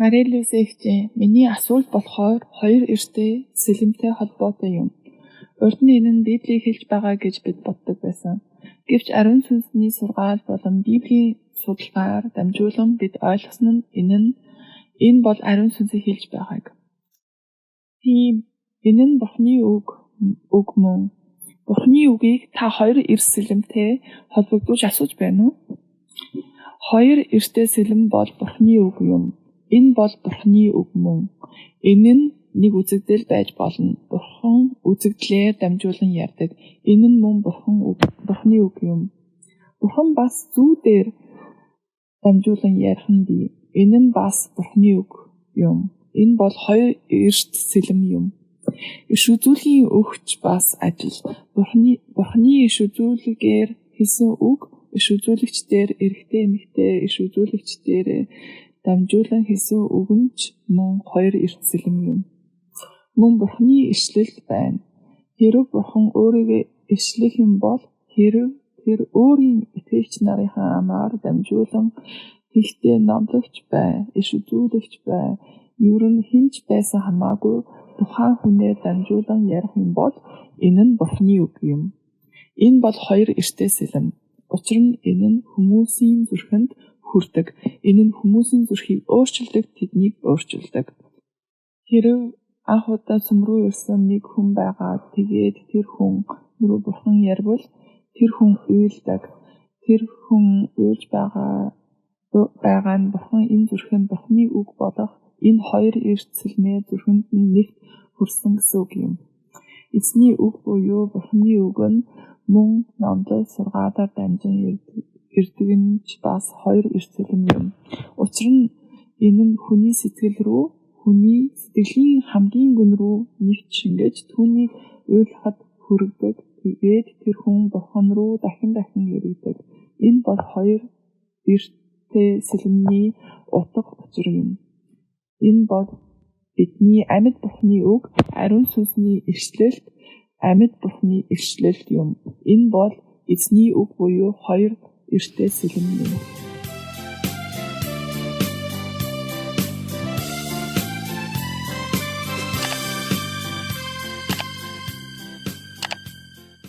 Марилис эгчээ миний асуулт болохоор хоёр эрстэй сэлэмтэй холбоотой юм. Урд нь энэ нь Библийг хэлж байгаа гэж бид боддог байсан. Гэвч ариун сүнсний сургаал болон Библийн судалгаар дамжуулан бид ойлгосон нь энэ бол ариун сүнсийг хэлж байгааг. Тийм энэ нь Бурхны үг мөн. Бурхны үгийг та хоёр эрс сэлэмтэй холбогдуулж асууж байна уу? Хоёр эрстэй сэлэм бол Бурхны үг юм. Энэ бол Бурхны үг мөн. Энэ нь нэг үзэгдэл байж болно. Бурхан үзэгдлээр дамжуулан ярьдаг. Энэ нь мөн Бурхны үг юм. Бурхан бас зүүдээр дамжуулан ярих нь бий. Энэ нь бас Бурхны үг юм. Энэ бол хоёр эрст сэлэм юм. Иш үзүүлгийн өгч бас ажил. Бурхны иш үзүүлгээр хэлсэн үг иш үзүүлэгчдэр эрэгтэй эмэгтэй иш үзүүлэгчдэр дамжуулан хэлсэн үг нь ч мөн хоёр эрт сэлэм юм. Мөн Бурхны ишлэл байна. Хэрв Бурхан өөрийгөө ишлэх юм бол хэрв тэр өөрийн итгэгч нарынхаа амаар дамжуулан тэгтээ номлогч бай, иш үзүүлэгч бай, ер нь хинч байсан хамаагүй тухайн хүнээр дамжуулан ярих юм бол энэ нь Бурхны үг юм. Энэ бол хоёр эрттэй сэлэм. Учир нь энэ нь хүмүүсийн зүрхэнд хүрдэг. Энэ нь хүмүүсийн зүрхийг өөрчилдөг, тэднийг өөрчилдөг. Хэрв анх удаа сүм рүү ирсэн нэг хүн байгаа тэгээд тэр хүн рүү Бурхан ярвал тэр хүн уйлдаг. Тэр хүн уйлж байгаа нь Бурхан энэ зүрхэнд Бурхны үг болох энэ хоёр эрт сэлмээ зүрхэнд нь нэгт хүрсэн гэсэн үг юм. Эзний үг буюу Бурхны үг нь мөн номлол сургаалаар дамжин ирдэг нь ч бас хоёр эрт сэлэм юм. Учир нь энэ нь хүний сэтгэл рүү, хүний сэтгэлийн хамгийн гүн рүү нэгт шингэж түүнийг уйлахад хүргэдэг. Тэгээд тэр хүн Бурхан руу дахин эргэдэг. Энэ бол хоёр эрттэй сэлэмний утга учир юм. Энэ бол бидний амьд Бурхны үг, ариун сүнсний ишлэлт, амьд Бурхны ишлэлт юм. Энэ бол эзний үг буюу хоёр эрттэй сэлэм юм.